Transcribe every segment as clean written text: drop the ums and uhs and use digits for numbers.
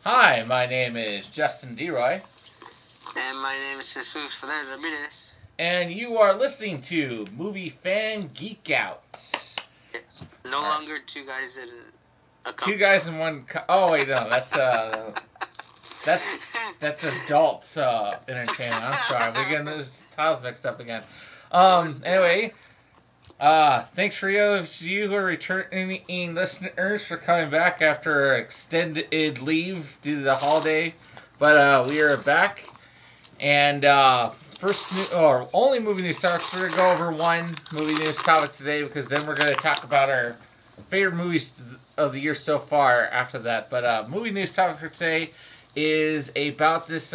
Hi, my name is Justin DeRoy, And my name is Jesus Ferrer Ramirez. and you are listening to Movie Fan Geek Out. Yes. No longer two guys in a cup. Two guys in one cup. Oh wait, no, that's adult entertainment. I'm sorry, we're getting those titles mixed up again. Anyway, thanks for those of you who are returning listeners for coming back after extended leave due to the holiday. But we are back, and only movie news topics. We're gonna go over one movie news topic today because then we're gonna talk about our favorite movies of the year so far after that. But movie news topic for today is about this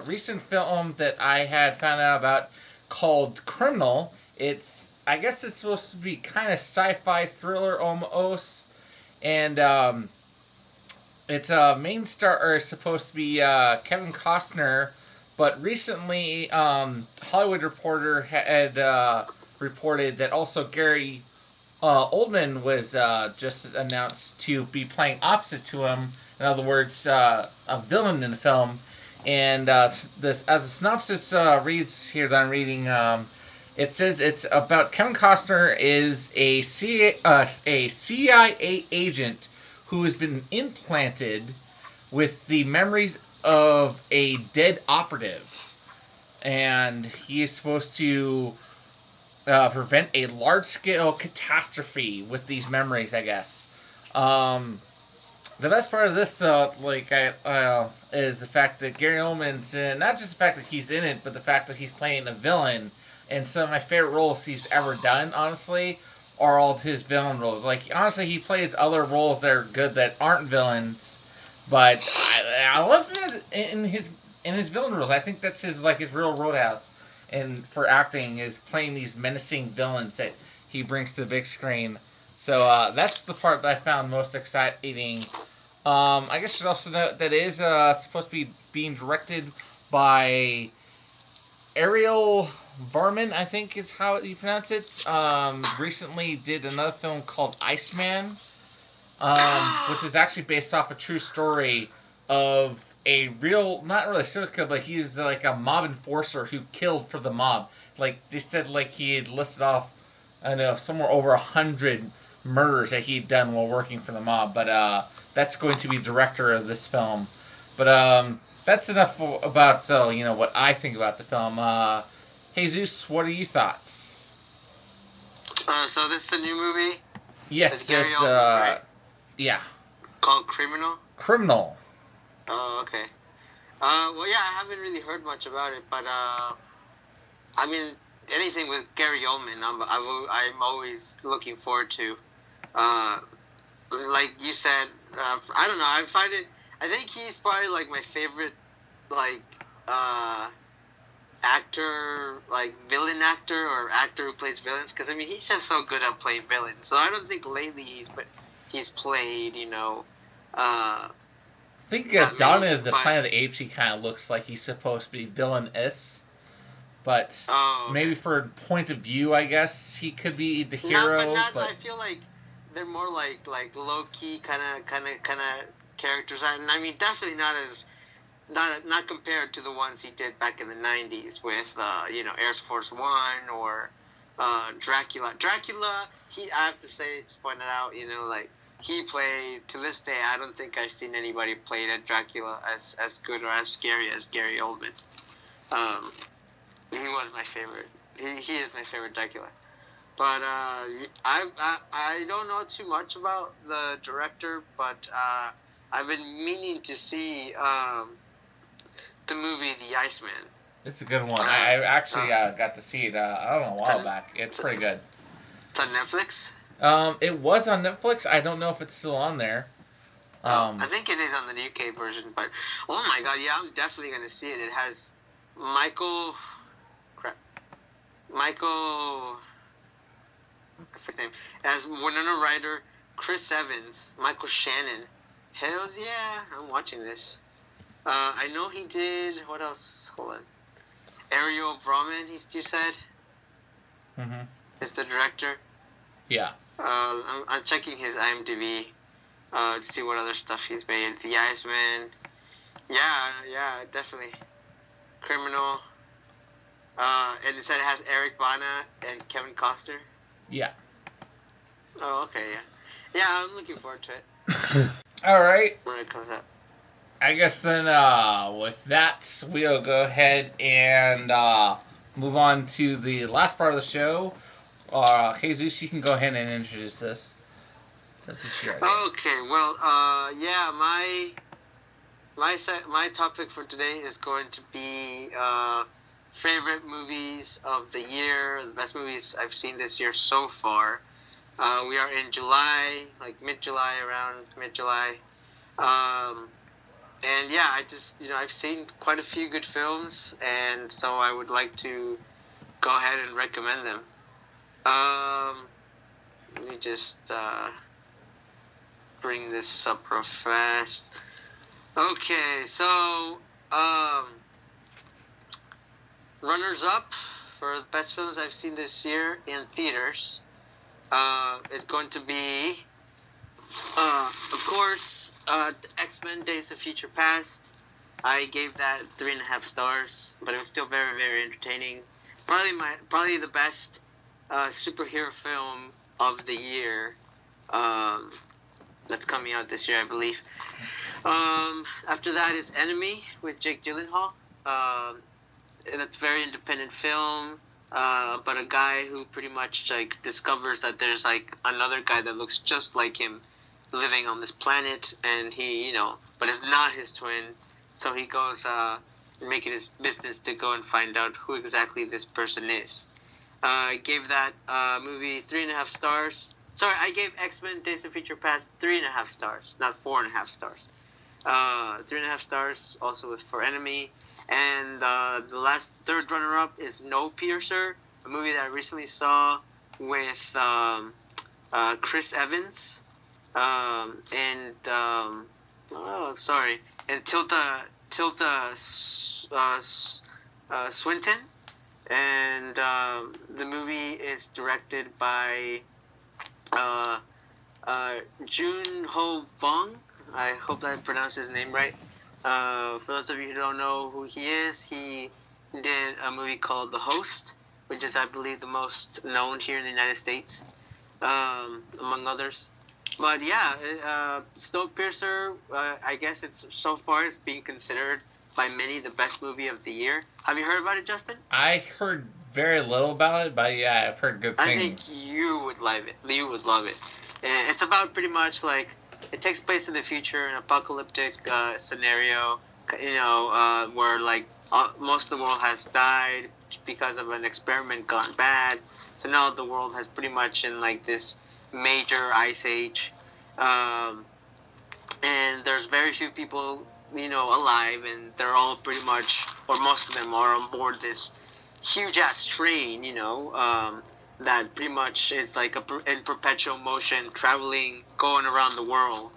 recent film that I had found out about called Criminal. I guess it's supposed to be kind of sci-fi thriller almost, and its main star is supposed to be Kevin Costner, but recently Hollywood Reporter had reported that also Gary Oldman was just announced to be playing opposite to him. In other words, a villain in the film. And this, as the synopsis reads here that I'm reading, it says it's about Kevin Costner is a CIA agent who has been implanted with the memories of a dead operative, and he is supposed to prevent a large-scale catastrophe with these memories, I guess. The best part of this, is the fact that Gary Oldman's in, not just the fact that he's in it, but the fact that he's playing a villain. And some of my favorite roles he's ever done, honestly, are all of his villain roles. Like, honestly, he plays other roles that are good that aren't villains, but I love him in his villain roles. I think that's his real roadhouse, and for acting is playing these menacing villains that he brings to the big screen. So that's the part that I found most exciting. I guess I should also note that it is supposed to be being directed by Ariel Varman, I think is how you pronounce it. Recently did another film called Iceman, which is actually based off a true story of a real, not really serial killer, but he's like a mob enforcer who killed for the mob. Like they said, like he had listed off, I don't know, somewhere over 100 murders that he'd done while working for the mob. But that's going to be director of this film. But that's enough about what I think about the film. Jesus, what are your thoughts? So this is a new movie? Yes, it's Gary Oldman, right? Yeah. Called Criminal? Criminal. Oh, okay. Well, yeah, I haven't really heard much about it, but I mean, anything with Gary Oldman, I'm always looking forward to. Like you said, I don't know. I think he's probably like my favorite, like actor, like villain actor or actor who plays villains. Because I mean, he's just so good at playing villains. So I don't think lately he's played, I think Dawn of the Planet of the Apes, he kind of looks like he's supposed to be villainous. But maybe for point of view, I guess he could be the hero. But I feel like they're more like low key kind of characters. And I mean, definitely not compared to the ones he did back in the '90s with Air Force One or Dracula. Dracula, I have to say, just point it out. He played, to this day, I don't think I've seen anybody play that Dracula as good or as scary as Gary Oldman. He was my favorite. He is my favorite Dracula. But I don't know too much about the director, but I've been meaning to see the movie The Iceman. It's a good one. I actually got to see it, I don't know, a while back. It's pretty good. It's on Netflix? It was on Netflix. I don't know if it's still on there. I think it is on the UK version, but oh my god, yeah, I'm definitely going to see it. It has Michael, his name, as Winona Ryder, Chris Evans, Michael Shannon. Hells yeah, I'm watching this. I know he did, what else? Hold on. Ariel Vrooman, you said? Mm-hmm. Is the director. Yeah. I'm checking his IMDb to see what other stuff he's made. The Iceman. Yeah, definitely. Criminal. And it said it has Eric Bana and Kevin Costner. Yeah. Oh, okay, yeah. Yeah, I'm looking forward to it All right. when it comes out. I guess then with that, we'll go ahead and move on to the last part of the show. Jesus, you can go ahead and introduce this. Okay, well, yeah, my topic for today is going to be favorite movies of the year, the best movies I've seen this year so far. We are in July, like mid-July, around mid-July. And yeah, I've seen quite a few good films, and so I would like to go ahead and recommend them. Let me just bring this up real fast. Okay, so runners up for the best films I've seen this year in theaters is going to be, of course, X-Men: Days of Future Past. I gave that 3.5 stars, but it was still very, very entertaining. Probably the best superhero film of the year. That's coming out this year, I believe. After that is Enemy with Jake Gyllenhaal. And it's a very independent film, but a guy who pretty much like discovers that there's like another guy that looks just like him living on this planet, and he, but it's not his twin. So he goes making his business to go and find out who exactly this person is. I gave that movie 3.5 stars. Sorry, I gave X-Men: Days of Future Past 3.5 stars, not 4.5 stars. 3.5 stars also was for Enemy. And the third runner-up is Snowpiercer, a movie that I recently saw with Chris Evans and Tilda Swinton. And the movie is directed by Jun Ho Bong. I hope I pronounced his name right. For those of you who don't know who he is, he did a movie called The Host, which is, I believe, the most known here in the United States, among others. But yeah, Snowpiercer, I guess so far it's being considered by many the best movie of the year. Have you heard about it, Justin? I heard very little about it, but yeah, I've heard good things. I think you would love it. You would love it. And it's about pretty much like, it takes place in the future, an apocalyptic scenario, where like most of the world has died because of an experiment gone bad. So now the world has pretty much in like this major ice age, and there's very few people, alive, and they're all pretty much, or most of them are on board this huge ass train, that pretty much is like in perpetual motion, traveling, going around the world.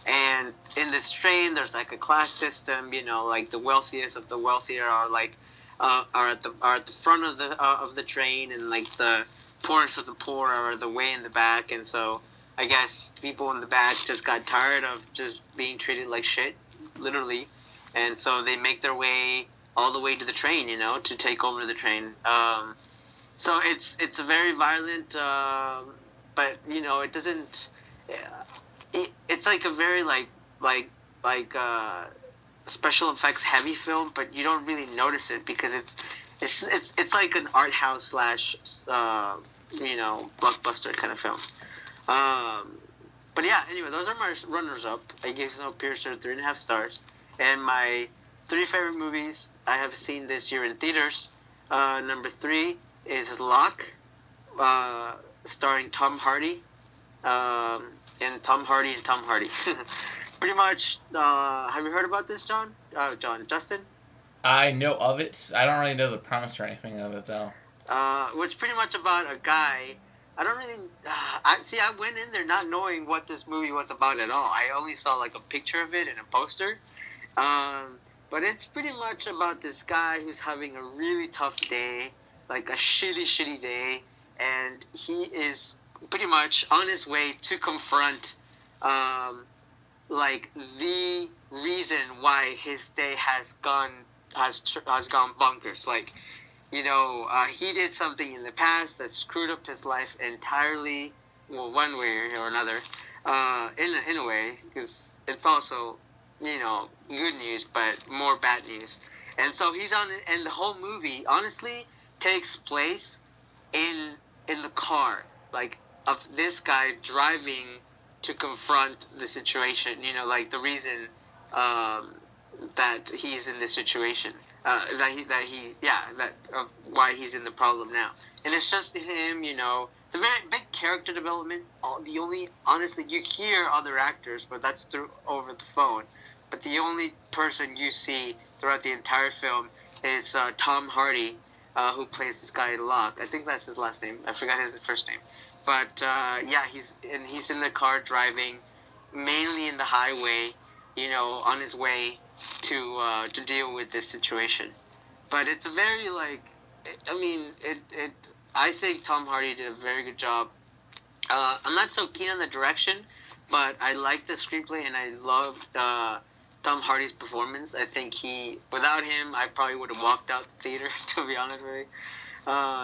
And in this train, there's like a class system. Like the wealthiest of the wealthier are like are at the front of the train, and like the poorest of the poor are the way in the back. And so I guess people in the back just got tired of just being treated like shit, literally, and so they make their way all the way to the train, to take over the train. So it's a very violent, but it doesn't. It's like a very like special effects heavy film, but you don't really notice it because it's like an art house slash blockbuster kind of film. But yeah, anyway, those are my runners up. I gave Snowpiercer 3.5 stars, and my 3 favorite movies I have seen this year in theaters. Number 3 is Locke, starring Tom Hardy, and Tom Hardy. Pretty much, have you heard about this, Justin? I know of it. I don't really know the premise or anything of it, though. Which pretty much about a guy. I don't really. I went in there not knowing what this movie was about at all. I only saw like a picture of it and a poster. But it's pretty much about this guy who's having a really tough day, like a shitty day, and he is pretty much on his way to confront like the reason why his day has gone bonkers. Like, he did something in the past that screwed up his life entirely. Well, one way or another, in a way, because it's also, good news, but more bad news. And so he's on it, and the whole movie, honestly, takes place in the car, like, of this guy driving to confront the situation. Like the reason that he's in this situation, why he's in the problem now, and it's just him. It's a very big character development. The only, honestly, you hear other actors, but that's through over the phone. But the only person you see throughout the entire film is Tom Hardy, who plays this guy Locke. I think that's his last name. I forgot his first name. But he's in the car driving, mainly in the highway, on his way to deal with this situation. But it's a very, like, I think Tom Hardy did a very good job. I'm not so keen on the direction, but I like the screenplay and I loved Tom Hardy's performance. I think without him, I probably would have walked out the theater, to be honest with you,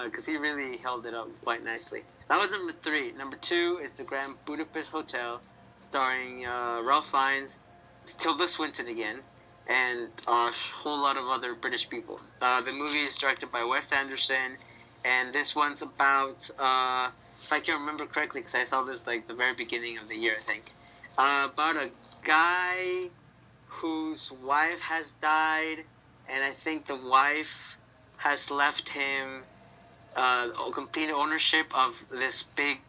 because he really held it up quite nicely. That was number 3. Number 2 is the Grand Budapest Hotel, starring Ralph Fiennes, Tilda Swinton again, and a whole lot of other British people. The movie is directed by Wes Anderson, and this one's about, if I can remember correctly, because I saw this like the very beginning of the year, I think, about a guy whose wife has died, and I think the wife has left him complete ownership of this big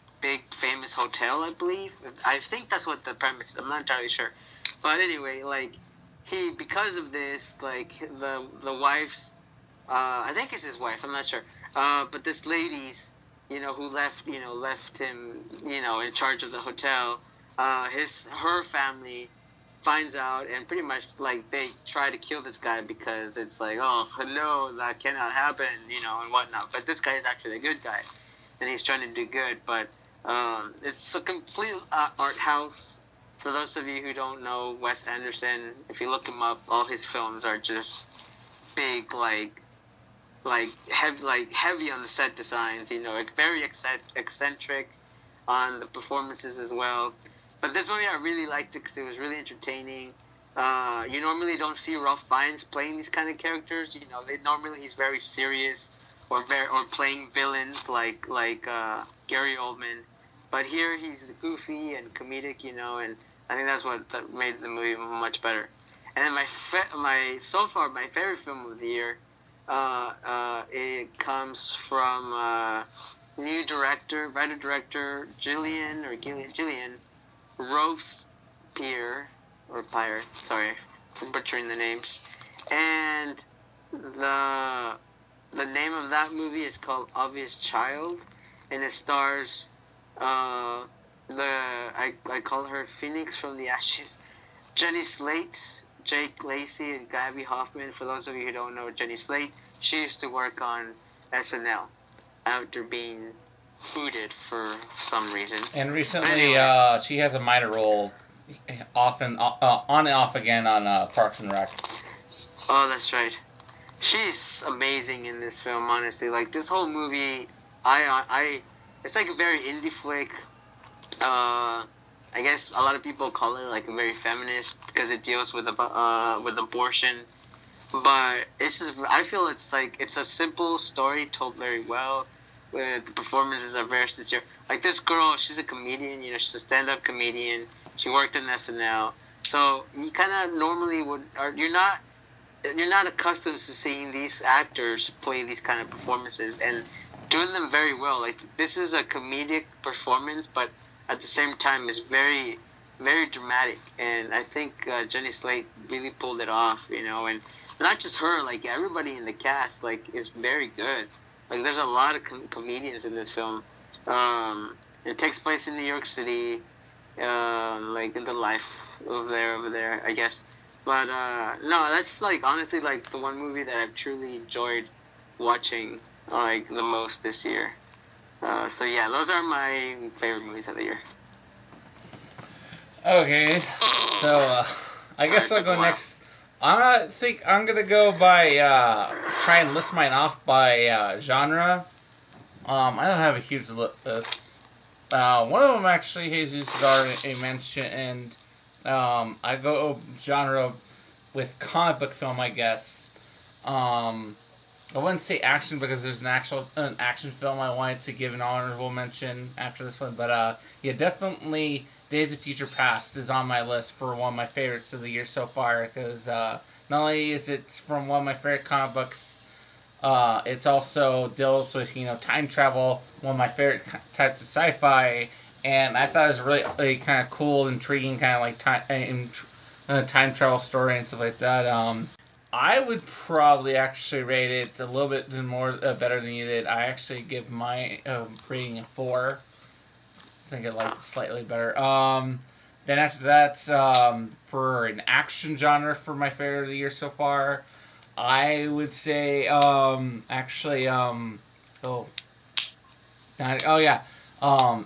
famous hotel, I believe. I think that's what the premise is. I'm not entirely sure. But anyway, like, because of this, like, the wife's, I think it's his wife, I'm not sure. But this lady's, who left him, in charge of the hotel, her family finds out, and pretty much, like, they try to kill this guy because it's like, oh, no, that cannot happen, and whatnot. But this guy is actually a good guy, and he's trying to do good. But it's a complete art house. For those of you who don't know Wes Anderson, if you look him up, all his films are just big, like heavy on the set designs, very eccentric on the performances as well. But this movie, I really liked it because it was really entertaining. You normally don't see Ralph Fiennes playing these kind of characters. Normally he's very serious or playing villains like Gary Oldman. But here he's goofy and comedic, and I think that's that made the movie much better. And then my favorite film of the year, it comes from new writer-director Gillian Robespierre, sorry for butchering the names. And the name of that movie is called Obvious Child, and it stars I call her Phoenix from the Ashes, Jenny Slate, Jake Lacey, and Gabby Hoffman. For those of you who don't know Jenny Slate, she used to work on SNL after being booted for some reason. And recently, she has a minor role, on and off again on Parks and Rec. Oh, that's right. She's amazing in this film. Honestly, like, this whole movie, it's like a very indie flick. I guess a lot of people call it like a very feminist because it deals with abortion. But it's just, I feel it's a simple story told very well. The performances are very sincere. Like, this girl, she's a comedian, she's a stand-up comedian. She worked in SNL. So you kind of normally you're not accustomed to seeing these actors play these kind of performances and doing them very well. Like, this is a comedic performance, but at the same time is very, very dramatic. And I think Jenny Slate really pulled it off, and not just her, like, everybody in the cast, like, is very good. Like, there's a lot of comedians in this film. It takes place in New York City, like, in the life over there, I guess. But, no, that's, like, honestly, like, the one movie that I've truly enjoyed watching, like, the most this year. So, yeah, those are my favorite movies of the year. Okay, so I guess I'll go next. I think I'm gonna go by try and list mine off by genre. I don't have a huge list. One of them actually, Jesus has already mentioned. I go genre with comic book film, I guess. I wouldn't say action because there's an action film I wanted to give an honorable mention after this one, but yeah, definitely Days of Future Past is on my list for one of my favorites of the year so far because not only is it from one of my favorite comic books, it's also deals with time travel, one of my favorite types of sci-fi, and I thought it was really kind of cool, intriguing, kind of like time travel story and stuff like that. I would probably actually rate it a little bit more better than you did. I actually give my rating a 4. I think I liked it slightly better. Then after that, for an action genre for my favorite of the year so far, I would say oh yeah,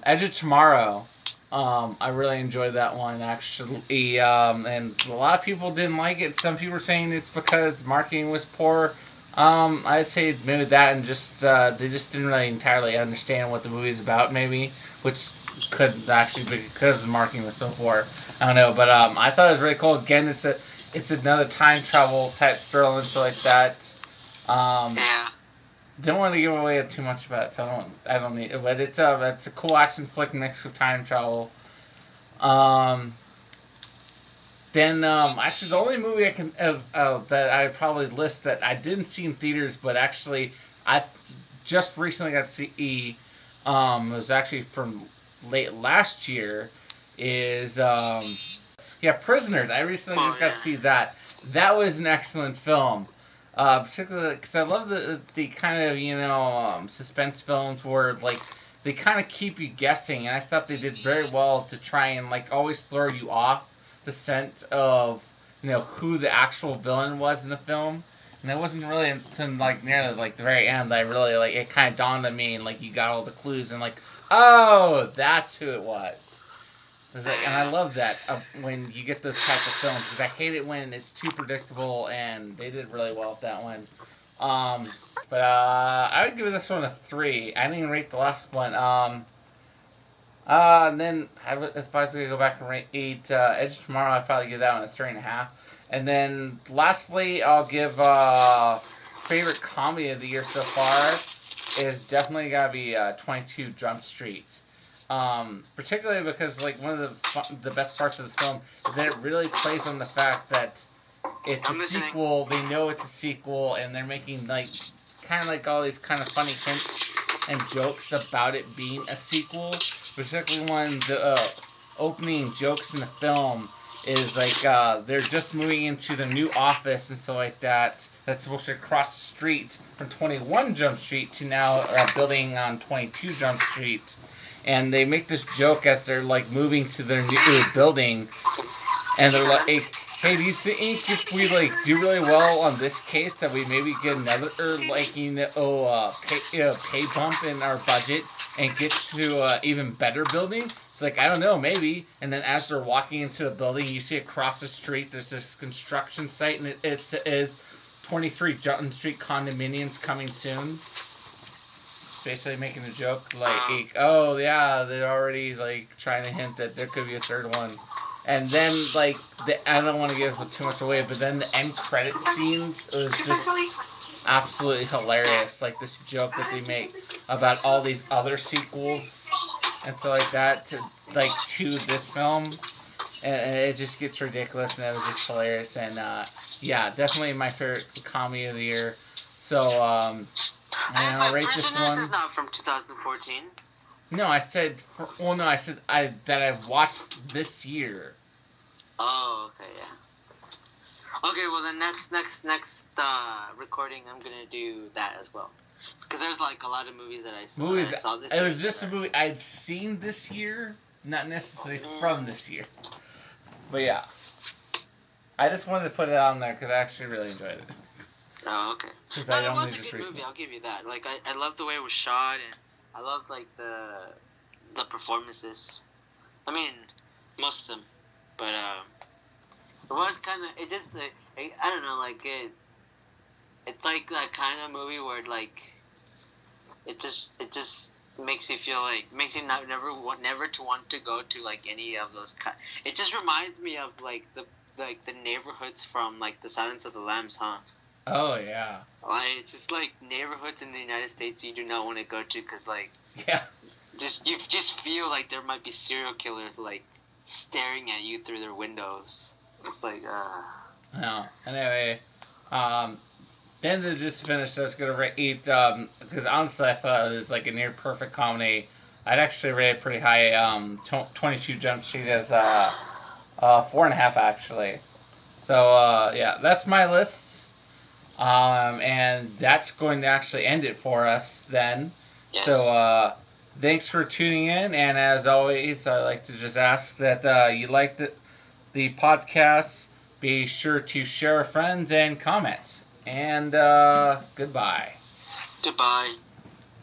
Edge of Tomorrow. I really enjoyed that one actually, and a lot of people didn't like it. Some people were saying it's because marketing was poor. I'd say maybe that, and just they just didn't really entirely understand what the movie's about, maybe, which could actually be because the marketing was so poor. I don't know, but I thought it was really cool. Again, it's another time travel type thrill and stuff like that. Yeah. Don't want to give away too much about it, so I don't need it. But it's a cool action flick mixed with time travel. Um, then actually the only movie I can that I probably list that I didn't see in theaters, but actually I just recently got to see. It was actually from late last year. Is yeah, Prisoners. I recently just got to see that. That was an excellent film. Particularly because I love the kind of suspense films where like they kind of keep you guessing, and I thought they did very well to try and like always throw you off the scent of who the actual villain was in the film. And it wasn't really until like near like the very end that I really like it kind of dawned on me, and like you got all the clues and like, oh, that's who it was. Like, and I love that when you get those type of films because I hate it when it's too predictable, and they did really well with that one. But I would give this one a 3. I didn't even rate the last one. And then if I was gonna go back and rate Edge of Tomorrow, I'd probably give that one a 3.5. And then lastly, I'll give favorite comedy of the year so far is definitely gotta be 22 Jump Street. Particularly because like one of the best parts of the film is that it really plays on the fact that it's a sequel. They know it's a sequel, and they're making like kind of like all these kind of funny hints and jokes about it being a sequel. Particularly when the opening jokes in the film is like they're just moving into the new office and stuff like that. That's supposed to cross the street from 21 Jump Street to now a building on 22 Jump Street. And they make this joke as they're like moving to their new building, and they're like, "Hey, do you think if we like do really well on this case that we maybe get another pay bump in our budget and get to even better building?" It's like, I don't know, maybe. And then as they're walking into the building, you see across the street there's this construction site, and it says 23 Jump Street condominiums coming soon. Basically making a joke like, oh yeah, they're already like trying to hint that there could be a third one. And then like I don't want to give too much away, but then the end credit scenes was just absolutely hilarious. Like this joke that they make about all these other sequels and stuff like that to this film, and it just gets ridiculous, and it was just hilarious. And yeah, definitely my favorite comedy of the year. So and I'll rate this one. Prisoners is not from 2014. No, I said. That I've watched this year. Oh, okay, yeah. Okay, well then next recording I'm gonna do that as well, because there's like a lot of movies that I saw this year. It was just a movie I'd seen this year, not necessarily from this year. But yeah, I just wanted to put it on there because I actually really enjoyed it. Oh, okay. No, it was a good movie. I'll give you that. Like, I loved the way it was shot, and I loved like the performances. I mean, most of them. But it was kind of, it just, like, I don't know, like, it's like that kind of movie where, like, it just makes you feel like, makes you never to want to go to, like, any of those it just reminds me of, like, the neighborhoods from, like, the Silence of the Lambs, huh? Oh, yeah. Like, it's just, like, neighborhoods in the United States you do not want to go to, because, like, yeah, you just feel like there might be serial killers, like, staring at you through their windows. It's like, No. Anyway, then to just finish, I was going to rate, because honestly I thought it was like a near perfect comedy. I'd actually rate it pretty high. 22 Jump Street as 4.5 actually. So yeah, that's my list. And that's going to actually end it for us then. yes. So thanks for tuning in, and as always, I like to just ask that you like the podcast. Be sure to share with friends and comment. And goodbye. Goodbye.